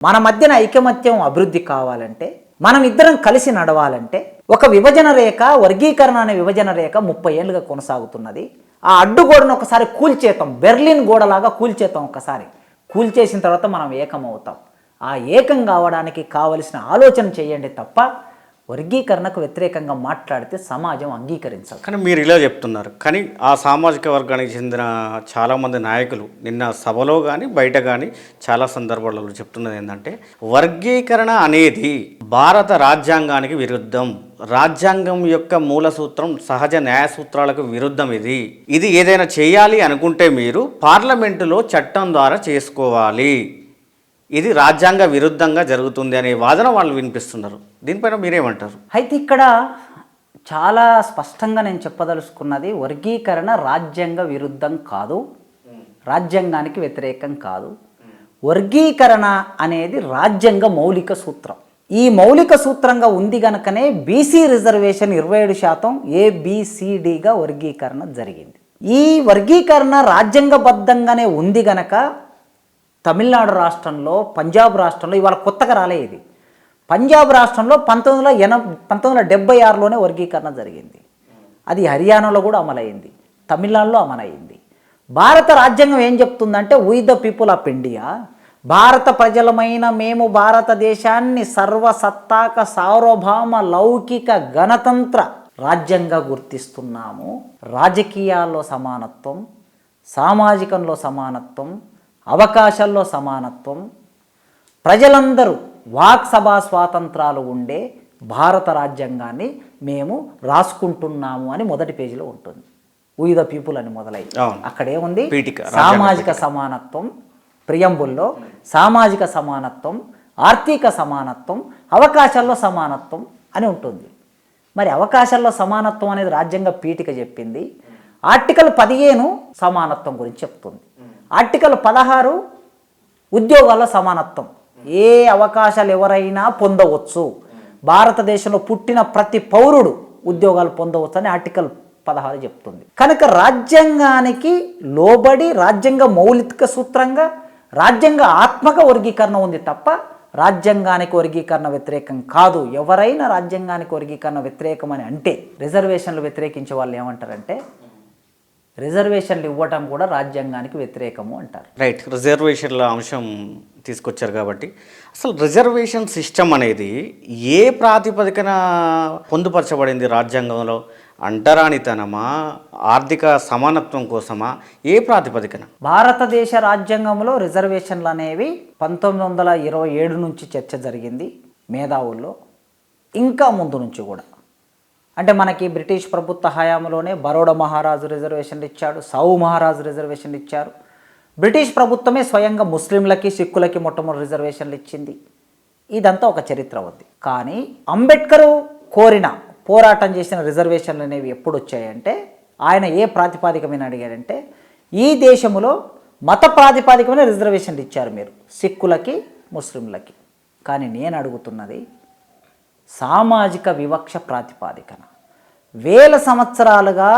మన మధ్యన ఐకమత్యం అభివృద్ధి కావాలంటే, మనం ఇద్దరం కలిసి నడవాలంటే, ఒక విభజన రేఖ, వర్గీకరణ అనే విభజన రేఖ 30 ఏళ్ళుగా కొనసాగుతున్నది. ఆ అడ్డుగోడను ఒకసారి కూల్చేతాం, బెర్లిన్ గోడలాగా కూల్చేతాం. ఒకసారి కూల్చేసిన తర్వాత మనం ఏకమవుతాం. ఆ ఏకం కావడానికి కావలసిన ఆలోచన చేయండి తప్ప వర్గీకరణకు వ్యతిరేకంగా మాట్లాడితే సమాజం అంగీకరించాలి. కానీ మీరు ఇలా చెప్తున్నారు, కానీ ఆ సామాజిక వర్గానికి చెందిన చాలామంది నాయకులు నిన్న సభలో కానీ బయట కానీ చాలా సందర్భాలలో చెప్తున్నది ఏంటంటే, వర్గీకరణ అనేది భారత రాజ్యాంగానికి విరుద్ధం, రాజ్యాంగం యొక్క మూల సూత్రం సహజ న్యాయ సూత్రాలకు విరుద్ధం. ఇది ఏదైనా చేయాలి అనుకుంటే మీరు పార్లమెంటులో చట్టం ద్వారా చేసుకోవాలి, ఇది రాజ్యాంగ విరుద్ధంగా జరుగుతుంది అనే వాదన వాళ్ళు వినిపిస్తున్నారు. దీనిపైన మీరేమంటారు? అయితే ఇక్కడ చాలా స్పష్టంగా నేను చెప్పదలుచుకున్నది, వర్గీకరణ రాజ్యాంగ విరుద్ధం కాదు, రాజ్యాంగానికి వ్యతిరేకం కాదు. వర్గీకరణ అనేది రాజ్యాంగ మౌలిక సూత్రం. ఈ మౌలిక సూత్రంగా ఉంది గనుకనే బీసీ రిజర్వేషన్ 27% ABCDగా వర్గీకరణ జరిగింది. ఈ వర్గీకరణ రాజ్యాంగబద్ధంగానే ఉంది గనక తమిళనాడు రాష్ట్రంలో, పంజాబ్ రాష్ట్రంలో, ఇవాళ కొత్తగా రాలే ఇది, పంజాబ్ రాష్ట్రంలో 1976లోనే వర్గీకరణ జరిగింది. అది హర్యానాలో కూడా అమలైంది, తమిళనాడులో అమలైంది. భారత రాజ్యాంగం ఏం చెప్తుందంటే, we the people of India, భారత ప్రజలమైన మేము భారతదేశాన్ని సర్వసత్తాక సార్వభౌమ లౌకిక గణతంత్ర రాజ్యంగా గుర్తిస్తున్నాము. రాజకీయాల్లో సమానత్వం, సామాజికంలో సమానత్వం, అవకాశాల్లో సమానత్వం, ప్రజలందరూ వాక్సభా స్వాతంత్రాలు ఉండే భారత రాజ్యాంగాన్ని మేము రాసుకుంటున్నాము అని మొదటి పేజీలో ఉంటుంది. వీ ద పీపుల్ అని మొదలై అక్కడేముంది, సామాజిక సమానత్వం, ప్రియంబుల్లో సామాజిక సమానత్వం, ఆర్థిక సమానత్వం, అవకాశాల్లో సమానత్వం అని ఉంటుంది. మరి అవకాశాల్లో సమానత్వం అనేది రాజ్యాంగ పీఠిక చెప్పింది. ఆర్టికల్ 15 సమానత్వం గురించి చెప్తుంది. ఆర్టికల్ 16 ఉద్యోగాల్లో సమానత్వం, ఏ అవకాశాలు ఎవరైనా పొందవచ్చు, భారతదేశంలో పుట్టిన ప్రతి పౌరుడు ఉద్యోగాలు పొందవచ్చు అని ఆర్టికల్ 16 చెప్తుంది. కనుక రాజ్యాంగానికి లోబడి రాజ్యాంగ మౌలిక సూత్రంగా రాజ్యాంగ ఆత్మక వర్గీకరణ ఉంది తప్ప రాజ్యాంగానికి వర్గీకరణ వ్యతిరేకం కాదు. ఎవరైనా రాజ్యాంగానికి వర్గీకరణ వ్యతిరేకం అని అంటే, రిజర్వేషన్లు వ్యతిరేకించే వాళ్ళు ఏమంటారంటే, రిజర్వేషన్లు ఇవ్వటం కూడా రాజ్యాంగానికి వ్యతిరేకము అంటారు. రైట్, రిజర్వేషన్ల అంశం తీసుకొచ్చారు కాబట్టి, అసలు రిజర్వేషన్ సిస్టమ్ అనేది ఏ ప్రాతిపదికన పొందుపరచబడింది రాజ్యాంగంలో? అంటరానితనమా, ఆర్థిక సమానత్వం కోసమా, ఏ ప్రాతిపదికన? భారతదేశ రాజ్యాంగంలో రిజర్వేషన్లు అనేవి 1927 నుంచి చర్చ జరిగింది మేధావుల్లో, ఇంకా ముందు నుంచి కూడా. అంటే మనకి బ్రిటిష్ ప్రభుత్వ హయాంలోనే బరోడా మహారాజు రిజర్వేషన్లు ఇచ్చాడు, సౌ మహారాజు రిజర్వేషన్లు ఇచ్చారు. బ్రిటిష్ ప్రభుత్వమే స్వయంగా ముస్లింలకి, సిక్కులకి మొట్టమొదటి రిజర్వేషన్లు ఇచ్చింది. ఇదంతా ఒక చరిత్ర ఉంది. కానీ అంబేద్కర్ కోరిన, పోరాటం చేసిన రిజర్వేషన్లు అనేవి ఎప్పుడు వచ్చాయంటే, ఆయన ఏ ప్రాతిపాదికమైన అడిగాడంటే, ఈ దేశంలో మత ప్రాతిపాదికమైన రిజర్వేషన్లు ఇచ్చారు మీరు సిక్కులకి, ముస్లింలకి. కానీ నేను అడుగుతున్నది సామాజిక వివక్ష ప్రాతిపాదికన. వేల సంవత్సరాలుగా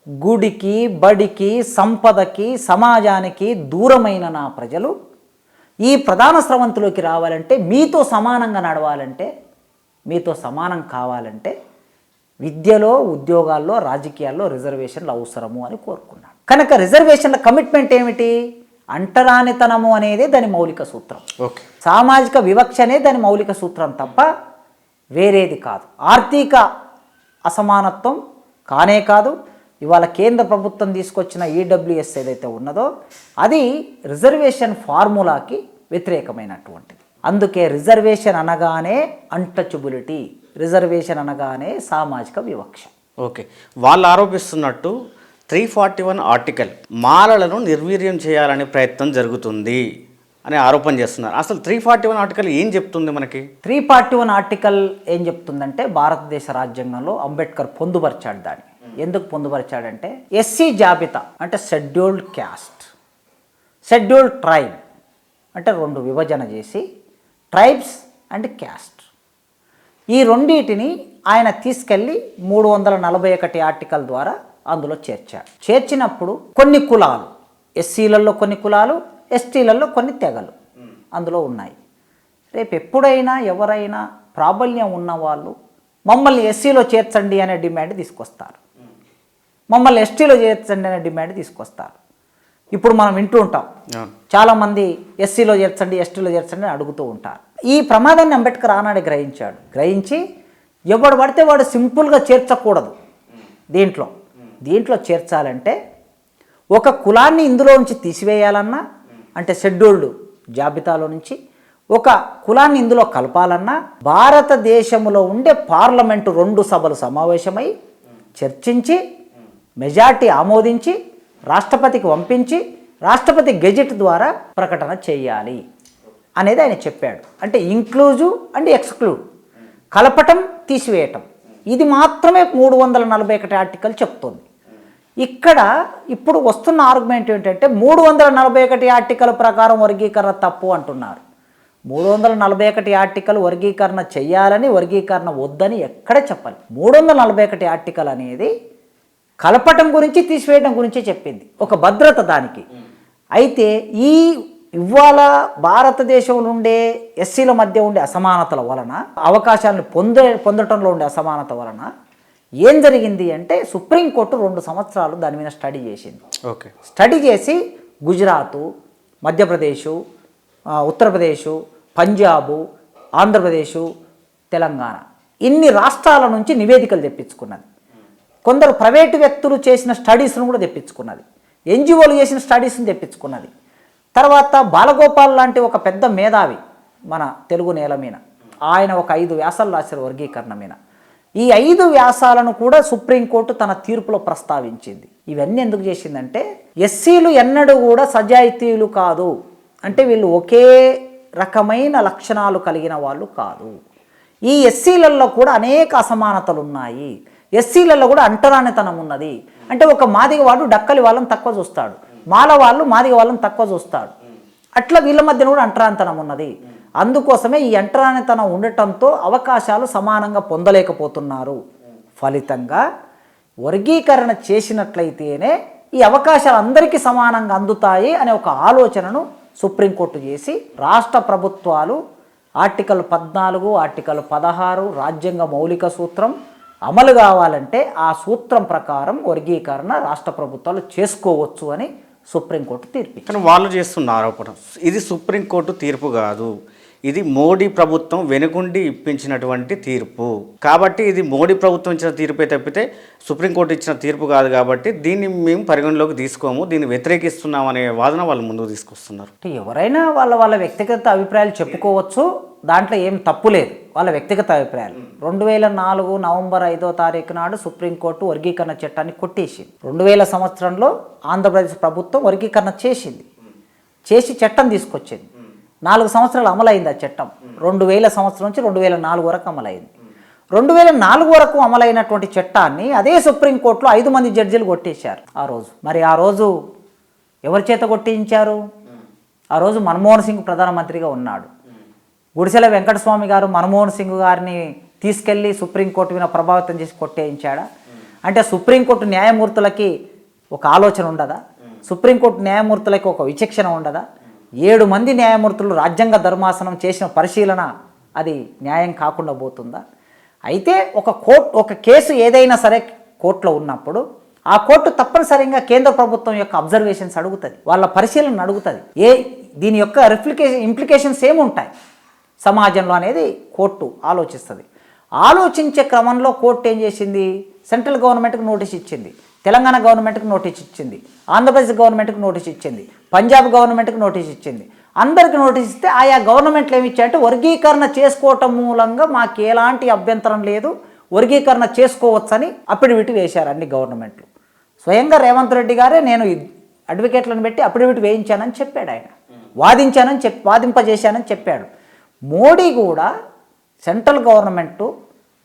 గుడికి, బడికి, సంపదకి, సమాజానికి దూరమైన నా ప్రజలు ఈ ప్రధాన స్రవంతిలోకి రావాలంటే, మీతో సమానంగా నడవాలంటే, మీతో సమానం కావాలంటే విద్యలో, ఉద్యోగాల్లో, రాజకీయాల్లో రిజర్వేషన్లు అవసరము అని కోరుకున్నాను. కనుక రిజర్వేషన్ల కమిట్మెంట్ ఏమిటి? అంటరానితనము అనేది దాని మౌలిక సూత్రం, సామాజిక వివక్ష అనేది దాని మౌలిక సూత్రం తప్ప వేరేది కాదు. ఆర్థిక అసమానత్వం కానే కాదు. ఇవాళ కేంద్ర ప్రభుత్వం తీసుకొచ్చిన ఈడబ్ల్యూఎస్ ఏదైతే ఉన్నదో అది రిజర్వేషన్ ఫార్ములాకి వ్యతిరేకమైనటువంటిది. అందుకే రిజర్వేషన్ అనగానే అన్టచబిలిటీ, రిజర్వేషన్ అనగానే సామాజిక వివక్ష. ఓకే, వాళ్ళు ఆరోపిస్తున్నట్టు 341 ఆర్టికల్ మాలలను నిర్వీర్యం చేయాలనే ప్రయత్నం జరుగుతుంది అని ఆరోపణ చేస్తున్నారు. అసలు 341 ఆర్టికల్ ఏం చెప్తుంది మనకి? 341 ఆర్టికల్ ఏం చెప్తుందంటే, భారతదేశ రాజ్యాంగంలో అంబేద్కర్ పొందుపరిచాడు. దాన్ని ఎందుకు పొందుపరిచాడంటే, ఎస్సీ జాబితా అంటే షెడ్యూల్డ్ క్యాస్ట్, షెడ్యూల్డ్ ట్రైబ్ అంటే 2 విభజన చేసి ట్రైబ్స్ అండ్ క్యాస్ట్, ఈ రెండింటిని ఆయన తీసుకెళ్ళి 341 ఆర్టికల్ ద్వారా అందులో చేర్చాడు. చేర్చినప్పుడు కొన్ని కులాలు, ఎస్సీలలో కొన్ని కులాలు, ఎస్టీలలో కొన్ని తెగలు అందులో ఉన్నాయి. రేపు ఎప్పుడైనా ఎవరైనా ప్రాబల్యం ఉన్నవాళ్ళు మమ్మల్ని ఎస్సీలో చేర్చండి అనే డిమాండ్ తీసుకొస్తారు, మమ్మల్ని ఎస్టీలో చేర్చండి అనే డిమాండ్ తీసుకొస్తారు. ఇప్పుడు మనం వింటూ ఉంటాం, చాలామంది ఎస్సీలో చేర్చండి ఎస్టీలో చేర్చండి అని అడుగుతూ ఉంటారు. ఈ ప్రమాదాన్ని అంబేద్కర్ ఆనాడే గ్రహించాడు. గ్రహించి ఎవడు పడితే వాడు సింపుల్గా చేర్చకూడదు, దీంట్లో చేర్చాలంటే ఒక కులాన్ని ఇందులో నుంచి తీసివేయాలన్నా, అంటే షెడ్యూల్డ్ జాబితాలో నుంచి ఒక కులాన్ని ఇందులో కలపాలన్నా భారతదేశంలో ఉండే పార్లమెంటు 2 సభలు సమావేశమై చర్చించి మెజార్టీ ఆమోదించి రాష్ట్రపతికి పంపించి రాష్ట్రపతి గెజెట్ ద్వారా ప్రకటన చేయాలి అనేది ఆయన చెప్పాడు. అంటే ఇంక్లూజివ్ అండ్ ఎక్స్క్లూడ్, కలపటం తీసివేయటం, ఇది మాత్రమే 341 ఆర్టికల్ చెప్తుంది. ఇక్కడ ఇప్పుడు వస్తున్న ఆర్గ్యుమెంట్ ఏంటంటే 341 ఆర్టికల్ ప్రకారం వర్గీకరణ తప్పు అంటున్నారు. 341 ఆర్టికల్ వర్గీకరణ చెయ్యాలని, వర్గీకరణ వద్దని ఎక్కడ చెప్పాలి. 341 ఆర్టికల్ అనేది కలపటం గురించి తీసివేయడం గురించి చెప్పింది, ఒక భద్రత దానికి. అయితే ఇవాళ భారతదేశంలో ఉండే ఎస్సీల మధ్య ఉండే అసమానతల వలన, అవకాశాలను పొందటంలో ఉండే అసమానత వలన ఏం జరిగింది అంటే సుప్రీంకోర్టు 2 సంవత్సరాలు దాని మీద స్టడీ చేసింది. స్టడీ చేసి గుజరాతు, మధ్యప్రదేశ్, ఉత్తరప్రదేశ్, పంజాబు, ఆంధ్రప్రదేశ్, తెలంగాణ ఇన్ని రాష్ట్రాల నుంచి నివేదికలు తెప్పించుకున్నది. కొందరు ప్రైవేటు వ్యక్తులు చేసిన స్టడీస్ను కూడా తెప్పించుకున్నది, ఎన్జిఓలు చేసిన స్టడీస్ని తెప్పించుకున్నది. తర్వాత బాలగోపాల్ లాంటి ఒక పెద్ద మేధావి మన తెలుగు నేల మీద, ఆయన ఒక 5 వ్యాసాలు రాశారు వర్గీకరణ మీద. ఈ 5 వ్యాసాలను కూడా సుప్రీంకోర్టు తన తీర్పులో ప్రస్తావించింది. ఇవన్నీ ఎందుకు చేసిందంటే ఎస్సీలు ఎన్నడూ కూడా సజాయితీలు కాదు, అంటే వీళ్ళు ఒకే రకమైన లక్షణాలు కలిగిన వాళ్ళు కాదు. ఈ ఎస్సీలలో కూడా అనేక అసమానతలు ఉన్నాయి, ఎస్సీలలో కూడా అంటరానితనం ఉన్నది. అంటే ఒక మాదిగ వాడు డక్కలి వాళ్ళని తక్కువ చూస్తాడు, మాల వాళ్ళు మాదిగ వాళ్ళని తక్కువ చూస్తాడు, అట్లా వీళ్ళ మధ్యన కూడా అంటరానితనం ఉన్నది. అందుకోసమే ఈ అంటరానితనం ఉండటంతో అవకాశాలు సమానంగా పొందలేకపోతున్నారు. ఫలితంగా వర్గీకరణ చేసినట్లయితేనే ఈ అవకాశాలు అందరికీ సమానంగా అందుతాయి అనే ఒక ఆలోచనను సుప్రీంకోర్టు చేసి రాష్ట్ర ప్రభుత్వాలు ఆర్టికల్ 14, ఆర్టికల్ 16 రాజ్యాంగ మౌలిక సూత్రం అమలు కావాలంటే ఆ సూత్రం ప్రకారం వర్గీకరణ రాష్ట్ర ప్రభుత్వాలు చేసుకోవచ్చు అని సుప్రీంకోర్టు తీర్పు. కానీ వాళ్ళు చేస్తున్న ఆరోపణ ఇది సుప్రీంకోర్టు తీర్పు కాదు, ఇది మోడీ ప్రభుత్వం వెనుకుండి ఇప్పించినటువంటి తీర్పు. కాబట్టి ఇది మోడీ ప్రభుత్వం ఇచ్చిన తీర్పే తప్పితే సుప్రీంకోర్టు ఇచ్చిన తీర్పు కాదు. కాబట్టి దీన్ని మేము పరిగణలోకి తీసుకోము, దీన్ని వ్యతిరేకిస్తున్నాం అనే వాదన వాళ్ళు ముందుకు తీసుకొస్తున్నారు. ఎవరైనా వాళ్ళ వ్యక్తిగత అభిప్రాయాలు చెప్పుకోవచ్చు, దాంట్లో ఏం తప్పు లేదు, వాళ్ళ వ్యక్తిగత అభిప్రాయాలు. 2004 నవంబర్ 5వ తారీఖు నాడు సుప్రీంకోర్టు వర్గీకరణ చట్టాన్ని కొట్టేసింది. 2000 సంవత్సరంలో ఆంధ్రప్రదేశ్ ప్రభుత్వం వర్గీకరణ చేసి చట్టం తీసుకొచ్చింది. 4 సంవత్సరాలు అమలైంది ఆ చట్టం. 2000 సంవత్సరం నుంచి 2004 వరకు అమలైంది. 2004 వరకు అమలైనటువంటి చట్టాన్ని అదే సుప్రీంకోర్టులో 5 మంది జడ్జీలు కొట్టేశారు ఆ రోజు. మరి ఆ రోజు ఎవరి చేత కొట్టించారు? ఆ రోజు మన్మోహన్ సింగ్ ప్రధానమంత్రిగా ఉన్నాడు. గుడిసెల వెంకటస్వామి గారు మన్మోహన్ సింగ్ గారిని తీసుకెళ్ళి సుప్రీంకోర్టు మీద ప్రభావితం చేసి కొట్టేయించాడా? అంటే సుప్రీంకోర్టు న్యాయమూర్తులకి ఒక ఆలోచన ఉండదా? సుప్రీంకోర్టు న్యాయమూర్తులకి ఒక విచక్షణ ఉండదా? 7 మంది న్యాయమూర్తులు రాజ్యాంగ ధర్మాసనం చేసిన పరిశీలన అది న్యాయం కాకుండా పోతుందా? అయితే ఒక కేసు ఏదైనా సరే కోర్టులో ఉన్నప్పుడు ఆ కోర్టు తప్పనిసరిగా కేంద్ర ప్రభుత్వం యొక్క అబ్జర్వేషన్స్ అడుగుతుంది, వాళ్ళ పరిశీలన అడుగుతుంది. దీని యొక్క ఇంప్లికేషన్స్ ఏముంటాయి సమాజంలో అనేది కోర్టు ఆలోచిస్తుంది. ఆలోచించే క్రమంలో కోర్టు ఏం చేసింది? సెంట్రల్ గవర్నమెంట్కి నోటీస్ ఇచ్చింది, తెలంగాణ గవర్నమెంట్కి నోటీస్ ఇచ్చింది, ఆంధ్రప్రదేశ్ గవర్నమెంట్కి నోటీస్ ఇచ్చింది, పంజాబ్ గవర్నమెంట్కి నోటీస్ ఇచ్చింది. అందరికి నోటీస్ ఇస్తే ఆయా గవర్నమెంట్లు ఏమి ఇచ్చాయంటే వర్గీకరణ చేసుకోవటం మూలంగా మాకు ఎలాంటి అభ్యంతరం లేదు, వర్గీకరణ చేసుకోవచ్చని అఫిడవిట్ వేశారు అన్ని గవర్నమెంట్లు. స్వయంగా రేవంత్ రెడ్డి గారే నేను అడ్వకేట్లను పెట్టి అఫిడవిట్ వేయించానని చెప్పాడు, ఆయన వాదింపజేశానని చెప్పాడు. మోడీ కూడా సెంట్రల్ గవర్నమెంటు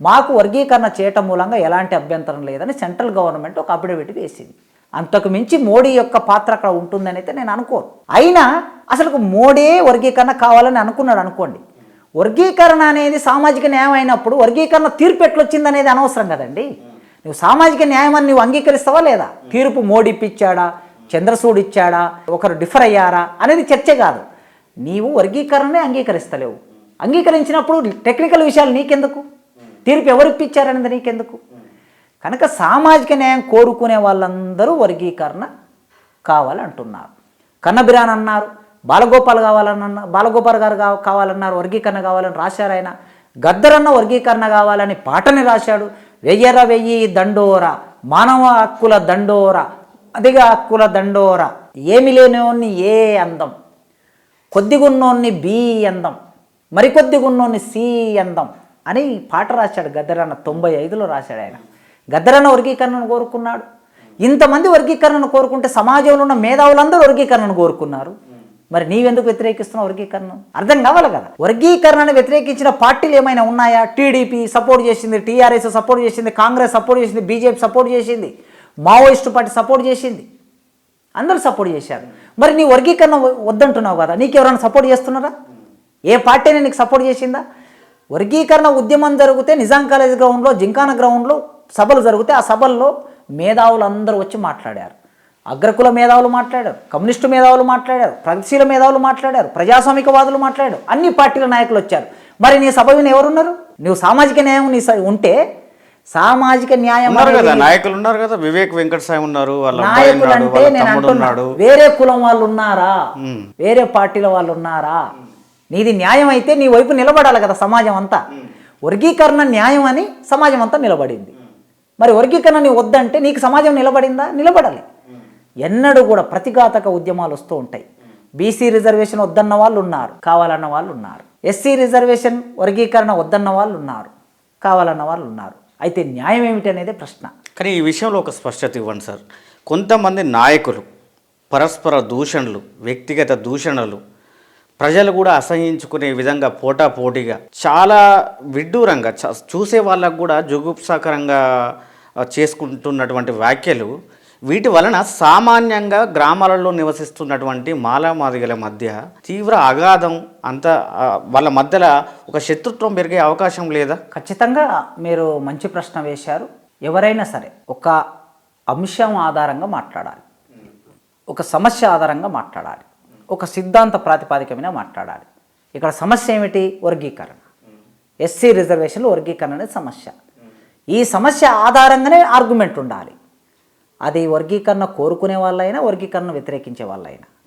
మాకు వర్గీకరణ చేయటం మూలంగా ఎలాంటి అభ్యంతరం లేదని సెంట్రల్ గవర్నమెంట్ ఒక అఫిడవిట్ వేసింది. అంతకు మించి మోడీ యొక్క పాత్ర అక్కడ ఉంటుందని అయితే నేను అనుకోను. అయినా అసలు మోడీ వర్గీకరణ కావాలని అనుకున్నాడు అనుకోండి, వర్గీకరణ అనేది సామాజిక న్యాయం అయినప్పుడు వర్గీకరణ తీర్పు ఎట్లొచ్చింది అనేది అనవసరం కదండి. నువ్వు సామాజిక న్యాయం అని నువ్వు అంగీకరిస్తావా లేదా? తీర్పు మోడీ ఇచ్చాడా, చంద్రచూడ్ ఇచ్చాడా, ఒకరు డిఫర్ అయ్యారా అనేది చర్చే కాదు. నీవు వర్గీకరణనే అంగీకరిస్తలేవు, అంగీకరించినప్పుడు టెక్నికల్ విషయాలు నీకెందుకు, తీర్పు ఎవరు ఇప్పించారనేది నీకెందుకు? కనుక సామాజిక న్యాయం కోరుకునే వాళ్ళందరూ వర్గీకరణ కావాలంటున్నారు. కన్నబిరాన్ అన్నారు, బాలగోపాల్ బాలగోపాల్ గారు కావాలన్నారు, వర్గీకరణ కావాలని రాశారు. ఆయన గద్దరన్న వర్గీకరణ కావాలని పాటని రాశాడు. వెయ్యర వెయ్యి దండోర, మానవ హక్కుల దండోర, అధిక హక్కుల దండోర, ఏమి లేనివాన్ని ఏ అందం, కొద్దిగున్నోన్ని బి అందం, మరికొద్దిగున్నోన్ని సి అందం అని పాట రాశాడు గద్దరన్న. 95లో రాశాడు ఆయన. గద్దరన్న వర్గీకరణను కోరుకున్నాడు. ఇంతమంది వర్గీకరణను కోరుకుంటే సమాజంలో ఉన్న మేధావులందరూ వర్గీకరణను కోరుకున్నారు. మరి నీవెందుకు వ్యతిరేకిస్తున్నావు వర్గీకరణను? అర్థం కావాలి కదా. వర్గీకరణను వ్యతిరేకించిన పార్టీలు ఏమైనా ఉన్నాయా? టీడీపీ సపోర్ట్ చేసింది, టీఆర్ఎస్ సపోర్ట్ చేసింది, కాంగ్రెస్ సపోర్ట్ చేసింది, బీజేపీ సపోర్ట్ చేసింది, మావోయిస్టు పార్టీ సపోర్ట్ చేసింది, అందరూ సపోర్ట్ చేశారు. మరి నీ వర్గీకరణ వద్దంటున్నావు కదా, నీకు ఎవరైనా సపోర్ట్ చేస్తున్నారా? ఏ పార్టీ అయినా నీకు సపోర్ట్ చేసిందా? వర్గీకరణ ఉద్యమం జరిగితే నిజాం కాలేజ్ గ్రౌండ్లో, జింకానా గ్రౌండ్లో సభలు జరిగితే ఆ సభల్లో మేధావులు అందరూ వచ్చి మాట్లాడారు. అగ్రకుల మేధావులు మాట్లాడారు, కమ్యూనిస్టు మేధావులు మాట్లాడారు, ప్రగతిశీల మేధావులు మాట్లాడారు, ప్రజాస్వామికవాదులు మాట్లాడారు, అన్ని పార్టీల నాయకులు వచ్చారు. మరి నీ సభ విని ఎవరున్నారు? నువ్వు సామాజిక న్యాయం నీ ఉంటే సామాజిక న్యాయం నాయకులు ఉన్నారు కదా, వివేక్ వెంకట సాయి ఉన్నారు, నాయకులు అంటే నేను అంటున్నాడు వేరే కులం వాళ్ళు ఉన్నారా, వేరే పార్టీల వాళ్ళు ఉన్నారా? నీది న్యాయం అయితే నీ వైపు నిలబడాలి కదా సమాజం అంతా. వర్గీకరణ న్యాయం అని సమాజం అంతా నిలబడింది. మరి వర్గీకరణ నీ వద్దంటే నీకు సమాజం నిలబడిందా? నిలబడాలి. ఎన్నడూ కూడా ప్రతిఘాతక ఉద్యమాలు వస్తూ ఉంటాయి. బీసీ రిజర్వేషన్ వద్దన్న వాళ్ళు ఉన్నారు, కావాలన్న వాళ్ళు ఉన్నారు. ఎస్సీ రిజర్వేషన్ వర్గీకరణ వద్దన్న వాళ్ళు ఉన్నారు, కావాలన్న వాళ్ళు ఉన్నారు. అయితే న్యాయం ఏమిటి అనేది ప్రశ్న. కానీ ఈ విషయంలో ఒక స్పష్టత ఇవ్వండి సార్. కొంతమంది నాయకులు పరస్పర దూషణలు, వ్యక్తిగత దూషణలు, ప్రజలు కూడా అసహించుకునే విధంగా పోటాపోటీగా చాలా విడ్డూరంగా చూసే వాళ్ళకు కూడా జుగుప్సాకరంగా చేసుకుంటున్నటువంటి వ్యాఖ్యలు, వీటి వలన సామాన్యంగా గ్రామాలలో నివసిస్తున్నటువంటి మాలామాదిగల మధ్య తీవ్ర అగాధం, అంత వాళ్ళ మధ్యలో ఒక శత్రుత్వం పెరిగే అవకాశం లేదా? ఖచ్చితంగా మీరు మంచి ప్రశ్న వేశారు. ఎవరైనా సరే ఒక అంశం ఆధారంగా మాట్లాడాలి, ఒక సమస్య ఆధారంగా మాట్లాడాలి, ఒక సిద్ధాంత ప్రాతిపాదిక మీద మాట్లాడాలి. ఇక్కడ సమస్య ఏమిటి? వర్గీకరణ. ఎస్సీ రిజర్వేషన్లు వర్గీకరణ అనేది సమస్య. ఈ సమస్య ఆధారంగానే ఆర్గ్యుమెంట్ ఉండాలి. అది వర్గీకరణ కోరుకునే వాళ్ళైనా, వర్గీకరణ వ్యతిరేకించే వాళ్ళైనా.